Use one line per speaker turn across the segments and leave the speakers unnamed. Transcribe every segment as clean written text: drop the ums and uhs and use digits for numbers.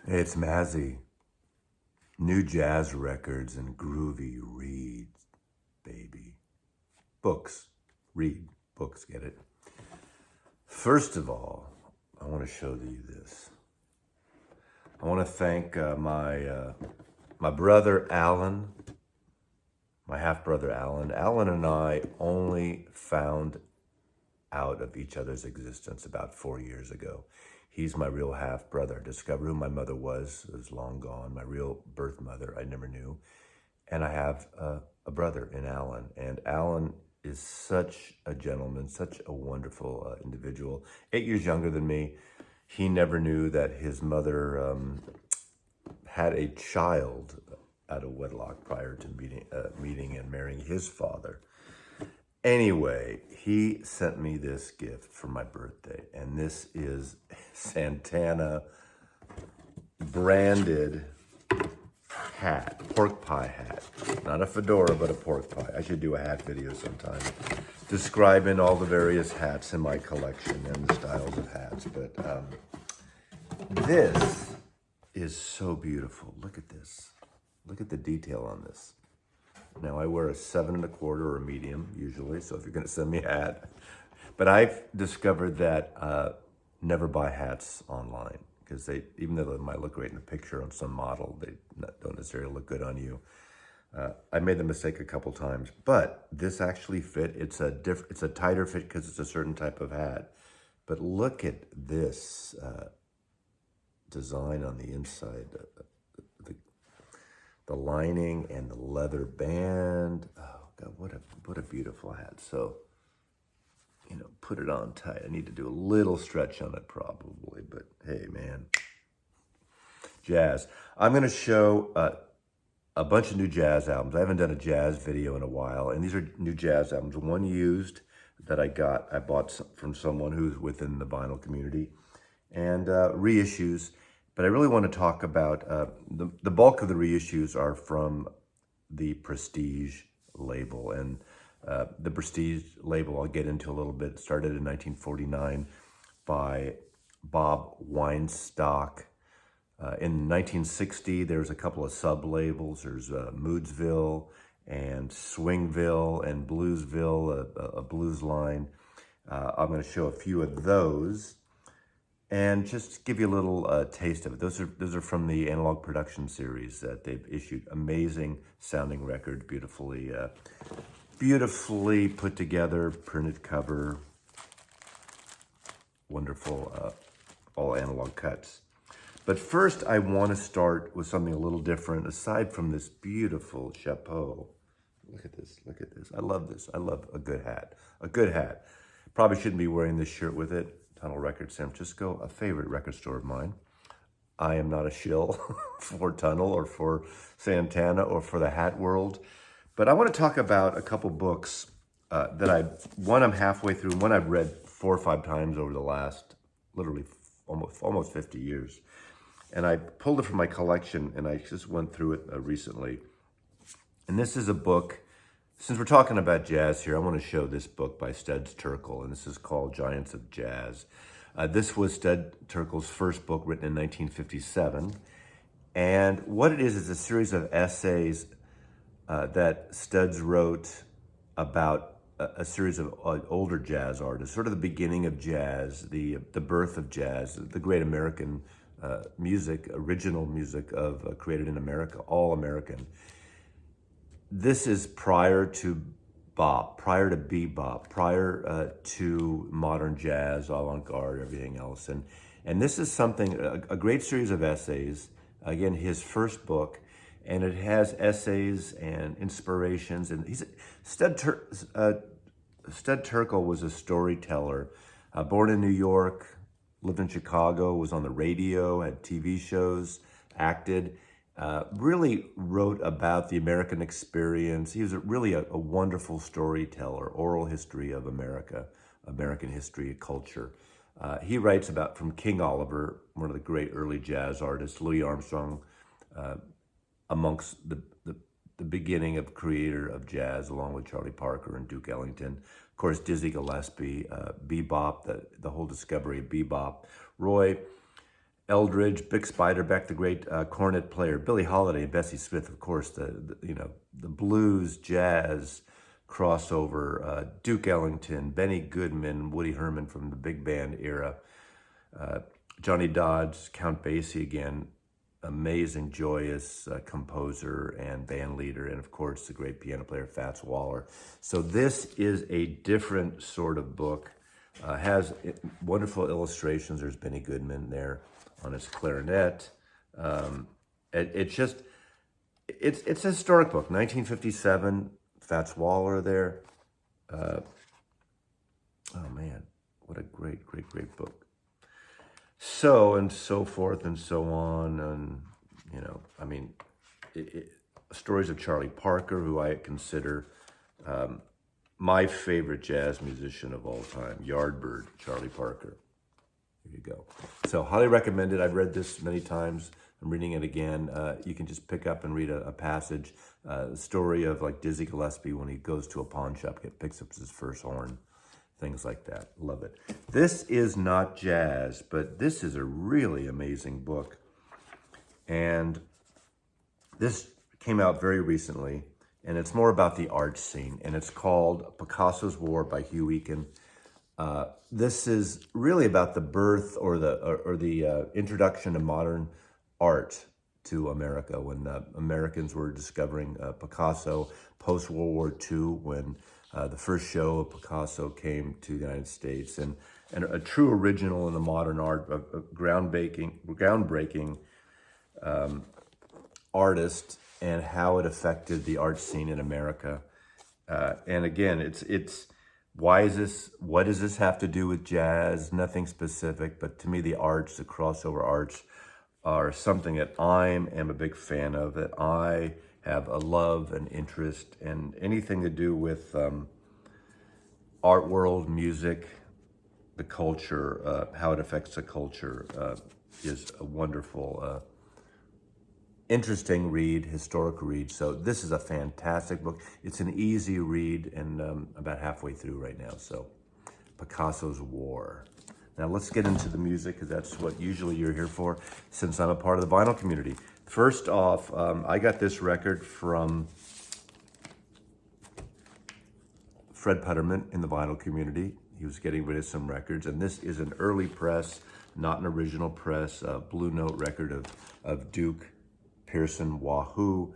Hey, it's Mazzy. New jazz records and Groovy reads, baby. Books. Read. Books, get it? First of all, I want to show you this. I want to thank my brother Alan, my half-brother Alan. Alan and I only found out of each other's existence about 4 years ago. He's my real half-brother. I discovered who my mother was long gone. My real birth mother, I never knew. And I have a brother in Alan. And Alan is such a gentleman, such a wonderful individual. 8 years younger than me. He never knew that his mother had a child out of wedlock prior to meeting and marrying his father. Anyway, he sent me this gift for my birthday, and this is Santana branded hat, pork pie hat. Not a fedora, but a pork pie. I should do a hat video sometime describing all the various hats in my collection and the styles of hats. But this is so beautiful. Look at this. Look at the detail on this. Now, I wear a 7 1/4 or a medium usually, so if you're going to send me a hat. But I've discovered that never buy hats online because even though they might look great in the picture on some model, they don't necessarily look good on you. I made the mistake a couple times, but this actually fit. It's a tighter fit because it's a certain type of hat. But look at this design on the inside. The lining and the leather band. Oh God, what a beautiful hat. So, put it on tight. I need to do a little stretch on it probably, but hey, man. Jazz. I'm going to show a bunch of new jazz albums. I haven't done a jazz video in a while, and these are new jazz albums. One used that I bought from someone who's within the vinyl community, and reissues. But I really want to talk about, the bulk of the reissues are from the Prestige label. And the Prestige label, I'll get into a little bit, started in 1949 by Bob Weinstock. In 1960, there's a couple of sub-labels. There's Moodsville and Swingville and Bluesville, a blues line. I'm going to show a few of those. And just give you a little taste of it. Those are from the Analog Production series that they've issued. Amazing sounding record, beautifully put together, printed cover, wonderful, all analog cuts. But first, I want to start with something a little different. Aside from this beautiful chapeau, look at this. I love this. I love a good hat. A good hat. Probably shouldn't be wearing this shirt with it. Tunnel Records, San Francisco, a favorite record store of mine. I am not a shill for Tunnel or for Santana or for the hat world. But I want to talk about a couple books one I'm halfway through, one I've read 4 or 5 times over the last, literally almost 50 years. And I pulled it from my collection and I just went through it recently. And this is a book. Since we're talking about jazz here, I want to show this book by Studs Terkel, and this is called Giants of Jazz. This was Studs Terkel's first book, written in 1957. And what it is a series of essays that Studs wrote about a series of older jazz artists, sort of the beginning of jazz, the birth of jazz, the great American music, original music created in America, all American. This is prior to bop, prior to bebop, prior to modern jazz, avant-garde, everything else. And this is something, a great series of essays, again, his first book, and it has essays and inspirations. And Studs Terkel was a storyteller, born in New York, lived in Chicago, was on the radio, had TV shows, acted. Really wrote about the American experience. He was really a wonderful storyteller, oral history of America, American history, culture. He writes about from King Oliver, one of the great early jazz artists, Louis Armstrong, amongst the beginning of creator of jazz, along with Charlie Parker and Duke Ellington. Of course, Dizzy Gillespie, bebop, the whole discovery of bebop. Roy Eldridge, Bick Spiderbeck, the great cornet player, Billie Holiday, and Bessie Smith, of course, the blues, jazz crossover, Duke Ellington, Benny Goodman, Woody Herman from the big band era, Johnny Dodds, Count Basie again, amazing, joyous composer and band leader, and of course, the great piano player, Fats Waller. So this is a different sort of book. Has wonderful illustrations. There's Benny Goodman there on his clarinet. It's a historic book, 1957, Fats Waller there. Oh man, what a great, great, great book. So, and so forth and so on. And, I mean, stories of Charlie Parker, who I consider my favorite jazz musician of all time, Yardbird, Charlie Parker. Here you go. So highly recommended. I've read this many times. I'm reading it again. You can just pick up and read a passage. The story of like Dizzy Gillespie when he goes to a pawn shop, picks up his first horn, things like that. Love it. This is not jazz, but this is a really amazing book. And this came out very recently, and it's more about the art scene, and it's called Picassos War by Hugh Eakin. This is really about the birth or the introduction of modern art to America when Americans were discovering Picasso post-World War II, when the first show of Picasso came to the United States, and a true original in the modern art, a groundbreaking artist, and how it affected the art scene in America. And again, it's why is this? What does this have to do with jazz? Nothing specific, but to me, the arts, the crossover arts, are something that I am a big fan of. That I have a love and interest, and anything to do with art world, music, the culture, how it affects the culture, is a wonderful, interesting read, historic read. So this is a fantastic book. It's an easy read, and about halfway through right now. So Picassos War. Now let's get into the music, because that's what usually you're here for, since I'm a part of the vinyl community. First off, I got this record from Fred Putterman in the vinyl community. He was getting rid of some records, and this is an early press, not an original press, Blue Note record of Duke Pearson Wahoo.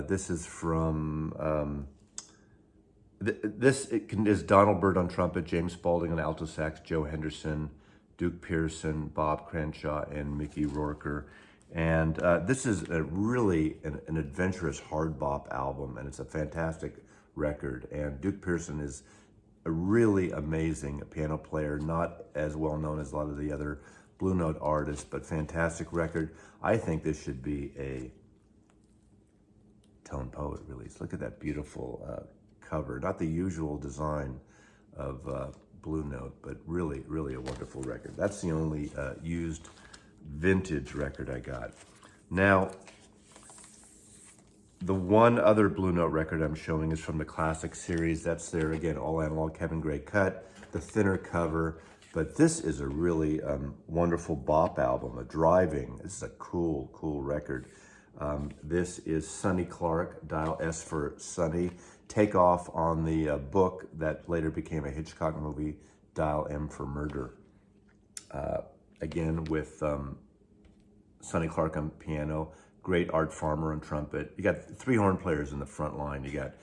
This is from, this is Donald Byrd on trumpet, James Spaulding on alto sax, Joe Henderson, Duke Pearson, Bob Crenshaw, and Mickey Rourker. And this is really an adventurous hard bop album, and it's a fantastic record. And Duke Pearson is a really amazing piano player, not as well known as a lot of the other Blue Note artists, but fantastic record. I think this should be a Tone Poet release. Look at that beautiful cover. Not the usual design of Blue Note, but really, really a wonderful record. That's the only used vintage record I got. Now, the one other Blue Note record I'm showing is from the Classic series. That's their, again, all analog Kevin Gray cut, the thinner cover. But this is a really wonderful bop album, a driving. This is a cool, cool record. This is Sonny Clark, Dial S for Sonny. Takeoff on the book that later became a Hitchcock movie, Dial M for Murder. Again, with Sonny Clark on piano, great Art Farmer on trumpet. You got three horn players in the front line. You got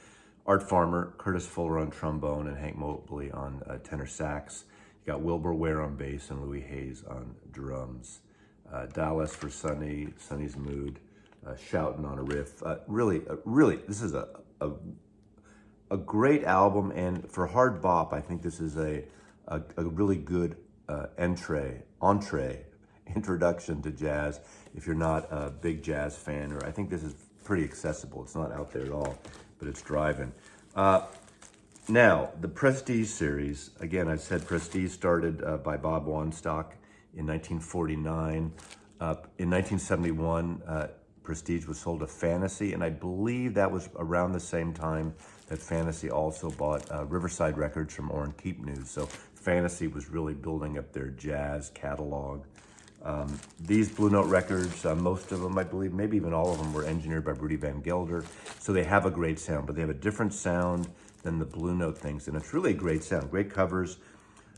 Art Farmer, Curtis Fuller on trombone, and Hank Mobley on tenor sax. You got Wilbur Ware on bass and Louis Hayes on drums. Dial S for Sonny, Sonny's Mood, shouting on a riff. Really, this is a great album, and for hard bop, I think this is a really good introduction to jazz if you're not a big jazz fan. Or I think this is pretty accessible. It's not out there at all, but it's driving. Now, the Prestige series, again, I said Prestige started by Bob Wanstock in 1949. In 1971, Prestige was sold to Fantasy, and I believe that was around the same time that Fantasy also bought Riverside Records from Orrin Keepnews. So Fantasy was really building up their jazz catalog. These Blue Note records, most of them, I believe, maybe even all of them, were engineered by Rudy Van Gelder. So they have a great sound, but they have a different sound than the Blue Note things. And it's really a great sound, great covers.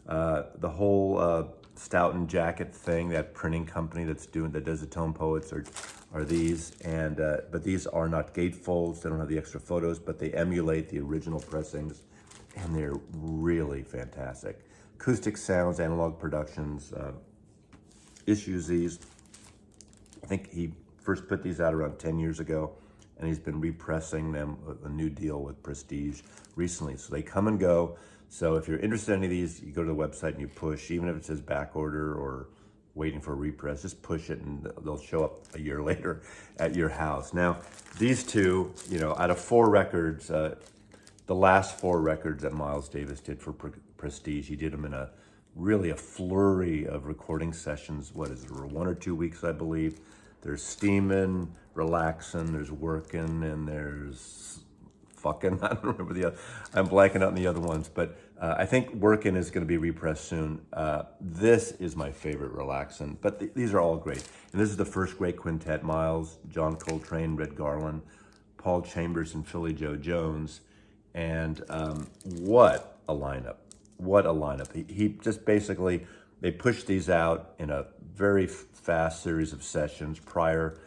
The whole Stoughton jacket thing, that printing company that does the Tone Poets are these. And but these are not gatefolds. They don't have the extra photos, but they emulate the original pressings. And they're really fantastic. Acoustic Sounds, Analog Productions, issues these. I think he first put these out around 10 years ago, and he's been repressing them with a new deal with Prestige recently. So they come and go. So if you're interested in any of these, you go to the website and you push, even if it says back order or waiting for a repress, just push it and they'll show up a year later at your house. Now, these two, you know, out of 4 records, the last 4 records that Miles Davis did for Prestige, he did them in really a flurry of recording sessions. What is it, 1 or 2 weeks, I believe. There's steaming, relaxing, there's working, and there's fucking. I don't remember the other. I'm blanking out on the other ones, but I think working is going to be repressed soon. This is my favorite, relaxing, but these are all great. And this is the first great quintet: Miles, John Coltrane, Red Garland, Paul Chambers, and Philly Joe Jones. And what a lineup. What a lineup. He just basically, they pushed these out in a very fast series of sessions prior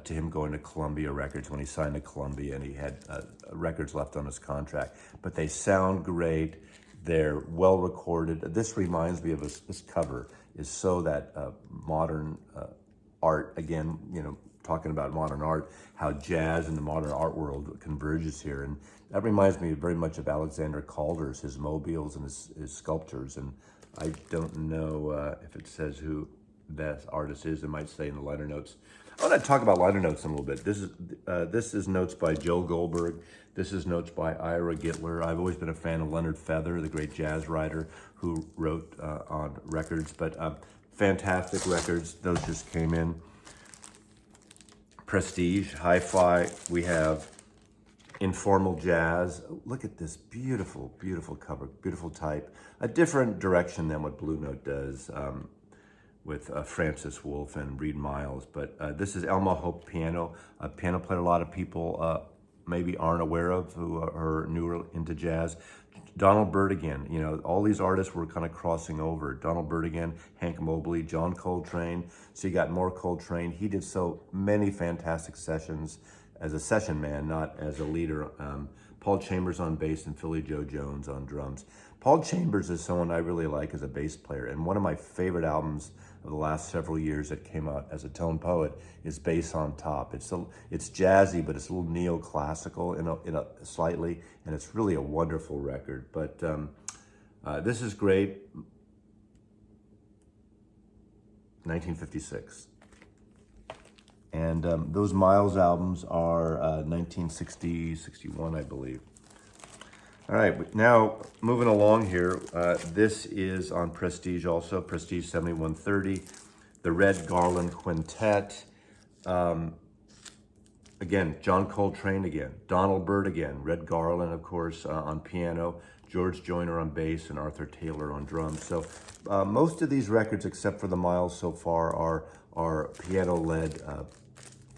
to him going to Columbia Records when he signed to Columbia, and he had records left on his contract. But they sound great. They're well recorded. This reminds me of this cover is so that modern art, again, you know, talking about modern art, how jazz and the modern art world converges here. And that reminds me very much of Alexander Calder's, his mobiles and his sculptures. And I don't know if it says who that artist is. It might say in the liner notes. I want to talk about liner notes in a little bit. This is notes by Joe Goldberg. This is notes by Ira Gitler. I've always been a fan of Leonard Feather, the great jazz writer who wrote on records. But fantastic records. Those just came in. Prestige, Hi-Fi. We have Informal Jazz. Look at this beautiful, beautiful cover, beautiful type. A different direction than what Blue Note does with Francis Wolff and Reed Miles. But this is Elma Hope piano, a piano player a lot of people maybe aren't aware of who are newer into jazz. Donald Byrd again, you know, all these artists were kind of crossing over. Donald Byrd again, Hank Mobley, John Coltrane. So you got more Coltrane. He did so many fantastic sessions as a session man, not as a leader. Paul Chambers on bass and Philly Joe Jones on drums. Paul Chambers is someone I really like as a bass player, and one of my favorite albums of the last several years that came out as a tone poet is Bass on Top. It's jazzy, but it's a little neoclassical in a slightly, and it's really a wonderful record. But this is great. 1956. And those Miles albums are 1960, 61, I believe. All right, now moving along here, this is on Prestige also, Prestige 7130, the Red Garland Quintet. Again, John Coltrane again, Donald Byrd again, Red Garland, of course, on piano, George Joyner on bass, and Arthur Taylor on drums. So most of these records, except for the Miles so far, are piano-led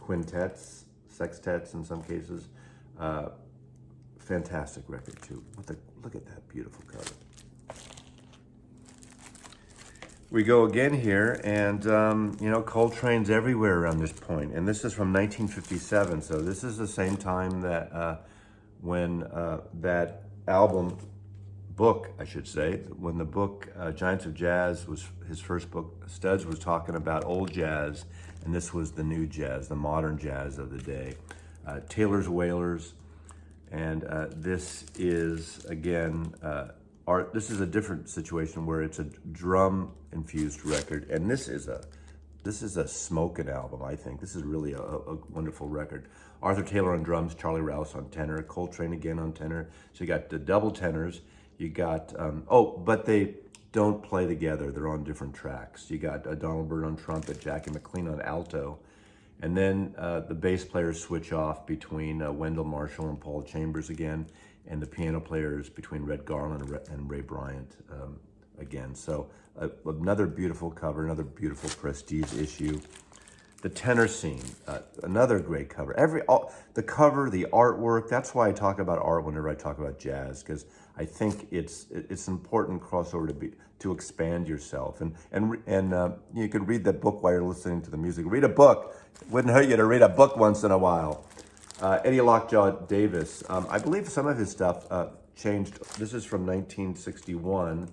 quintets, sextets in some cases. Fantastic record too. Look at that beautiful cover. We go again here, and you know, Coltrane's everywhere around this point, and this is from 1957. So this is the same time that when that album book, I should say, when the book Giants of Jazz was his first book. Studs was talking about old jazz, and this was the new jazz, the modern jazz of the day. Taylor's Wailers. And this is, again, art. This is a different situation where it's a drum-infused record, and this is a smoking album, I think. This is really a wonderful record. Arthur Taylor on drums, Charlie Rouse on tenor, Coltrane again on tenor. So you got the double tenors. You got, but they don't play together. They're on different tracks. You got Donald Byrd on trumpet, Jackie McLean on alto. And then the bass players switch off between Wendell Marshall and Paul Chambers again, and the piano players between Red Garland and Ray Bryant. again. So another beautiful cover, another beautiful prestige issue. The tenor scene, another great cover. The cover, the artwork. That's why I talk about art whenever I talk about jazz, because I think it's an important crossover to expand yourself. And you can read that book while you're listening to the music. Read a book. It wouldn't hurt you to read a book once in a while. Eddie Lockjaw Davis. I believe some of his stuff changed. This is from 1961.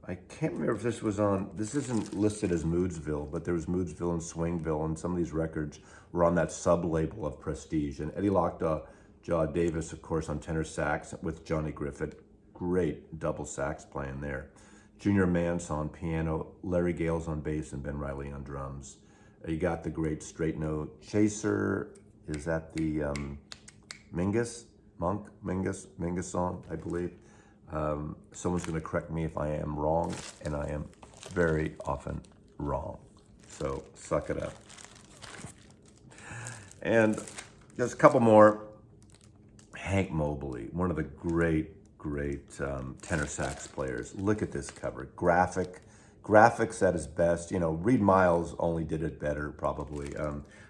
I can't remember if this was on, this isn't listed as Moodsville, but there was Moodsville and Swingville, and some of these records were on that sub-label of Prestige. And Eddie Lockjaw Davis, of course, on tenor sax with Johnny Griffith. Great double sax playing there. Junior Mance on piano, Larry Gales on bass, and Ben Riley on drums. You got the great straight note chaser. Is that the Mingus song, I believe? Someone's going to correct me if I am wrong, and I am very often wrong. So suck it up. And there's a couple more. Hank Mobley, one of the great tenor sax players. Look at this cover. Graphics at his best. You know, Reed Miles only did it better, probably.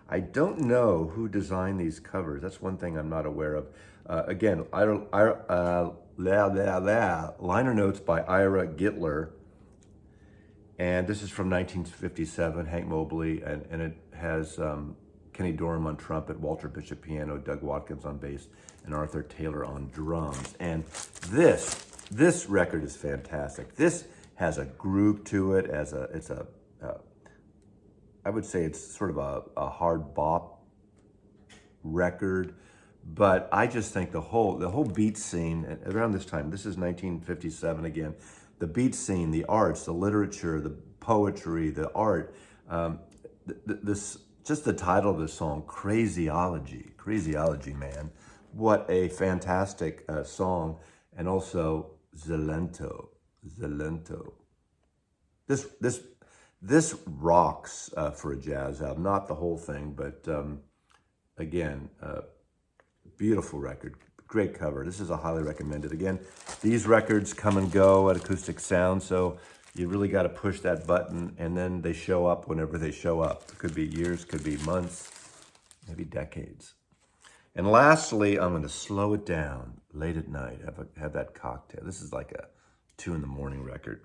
I don't know who designed these covers. That's one thing I'm not aware of. Again, liner notes by Ira Gittler, and this is from 1957, Hank Mobley, and it has Kenny Dorham on trumpet, Walter Bishop piano, Doug Watkins on bass, and Arthur Taylor on drums. And this record is fantastic. This has a groove to it. I would say it's sort of a hard bop record. But I just think the whole beat scene around this time, this is 1957 again, the beat scene, the arts, the literature, the poetry, the art, just the title of the song, Crazyology, man. What a fantastic song. And also Zalento. This rocks for a jazz album, not the whole thing, but again, beautiful record, great cover. This is a highly recommended. Again, these records come and go at Acoustic Sound, so you really got to push that button, and then they show up whenever they show up. It could be years, could be months, maybe decades. And lastly, I'm going to slow it down late at night, have that cocktail. This is like a 2 a.m. record.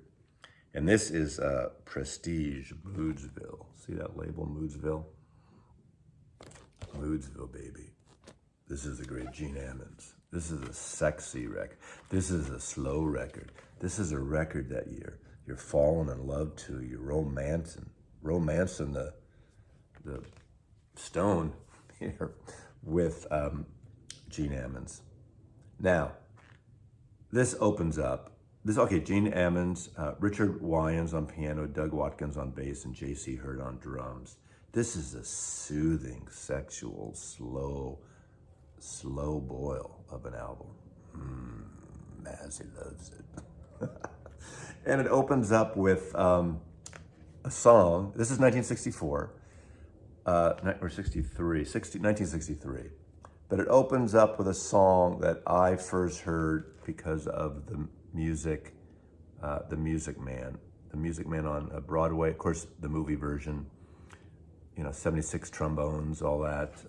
And this is Prestige Moodsville. See that label, Moodsville? Moodsville, baby. This is a great Gene Ammons. This is a sexy record. This is a slow record. This is a record that you're falling in love to. You're romancing the stone here with Gene Ammons. Now, this opens up. Gene Ammons, Richard Wyans on piano, Doug Watkins on bass, and J.C. Hurd on drums. This is a soothing, sexual, slow boil of an album. Mazzy loves it. And it opens up with a song. This is 1964, or 1963. But it opens up with a song that I first heard because of the Music Man. The Music Man on Broadway, of course, the movie version, 76 trombones, all that.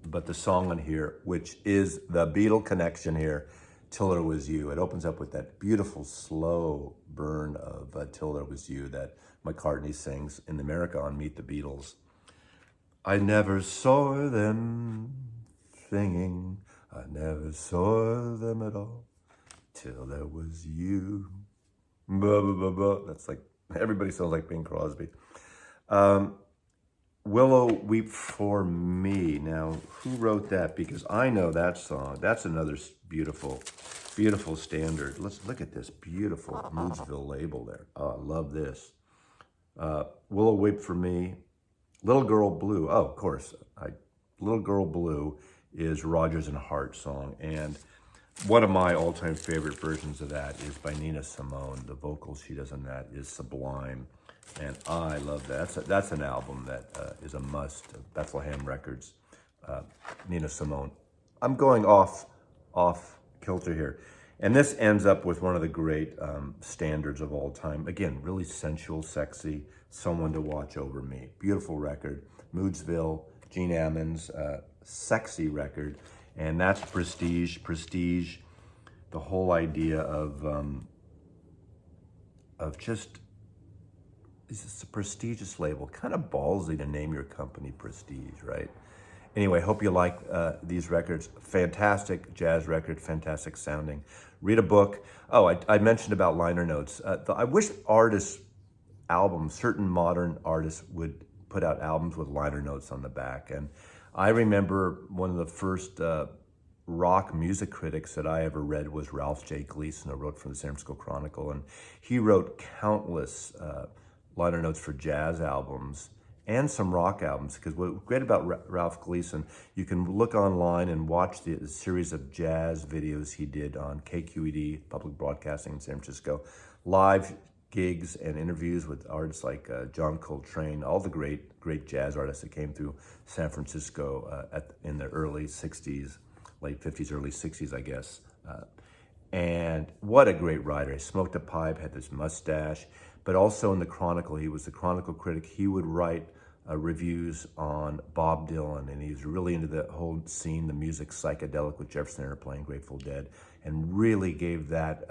But the song on here, which is the Beatle connection here, Till There Was You. It opens up with that beautiful slow burn of Till There Was You that McCartney sings in America on Meet the Beatles. I never saw them singing, I never saw them at all, till there was you. That's like, everybody sounds like Bing Crosby. Willow Weep For Me. Now, who wrote that? Because I know that song. That's another beautiful standard. Let's look at this beautiful Moodsville label there. Oh, I love this. Willow Weep For Me. Little Girl Blue. Oh, of course. Little Girl Blue is Rodgers and Hart song. And one of my all-time favorite versions of that is by Nina Simone. The vocals she does on that is sublime. And I love that. That's an album that is a must. Bethlehem Records, Nina Simone. I'm going off kilter here. And this ends up with one of the great standards of all time. Again, really sensual, sexy, Someone to Watch Over Me. Beautiful record. Moodsville, Gene Ammons, sexy record. And that's Prestige. Prestige, the whole idea of just, it's a prestigious label. Kind of ballsy to name your company Prestige, right? Anyway, hope you like these records. Fantastic jazz record, fantastic sounding. Read a book. Oh, I mentioned about liner notes. I wish albums, certain modern artists would put out albums with liner notes on the back. And I remember one of the first rock music critics that I ever read was Ralph J. Gleason, who wrote for the San Francisco Chronicle. And he wrote countless liner notes for jazz albums and some rock albums, because what's great about Ralph Gleason, you can look online and watch the series of jazz videos he did on KQED, Public Broadcasting in San Francisco, live gigs and interviews with artists like John Coltrane, all the great jazz artists that came through San Francisco in the early 60s, late 50s, early 60s, I guess. And what a great writer. He smoked a pipe, had this mustache, but also in the Chronicle, he was the Chronicle critic. He would write reviews on Bob Dylan, and he was really into the whole scene, the music, psychedelic with Jefferson Airplane, Grateful Dead, and really gave that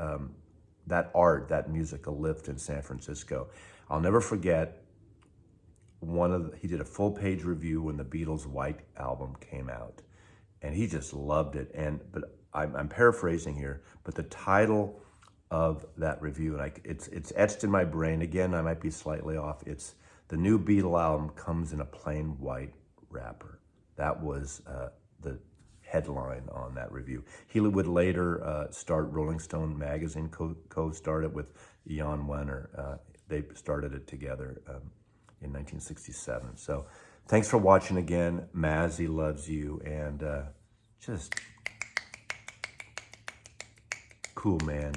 art, that music, a lift in San Francisco. I'll never forget he did a full-page review when the Beatles' White Album came out, and he just loved it. But I'm paraphrasing here, but the title of that review, and it's etched in my brain. Again, I might be slightly off. It's "The New Beatle Album Comes in a Plain White Wrapper." That was the headline on that review. He would later start Rolling Stone magazine, co-started with Jan Wenner. They started it together in 1967. So thanks for watching again. Mazzy loves you, and just cool, man.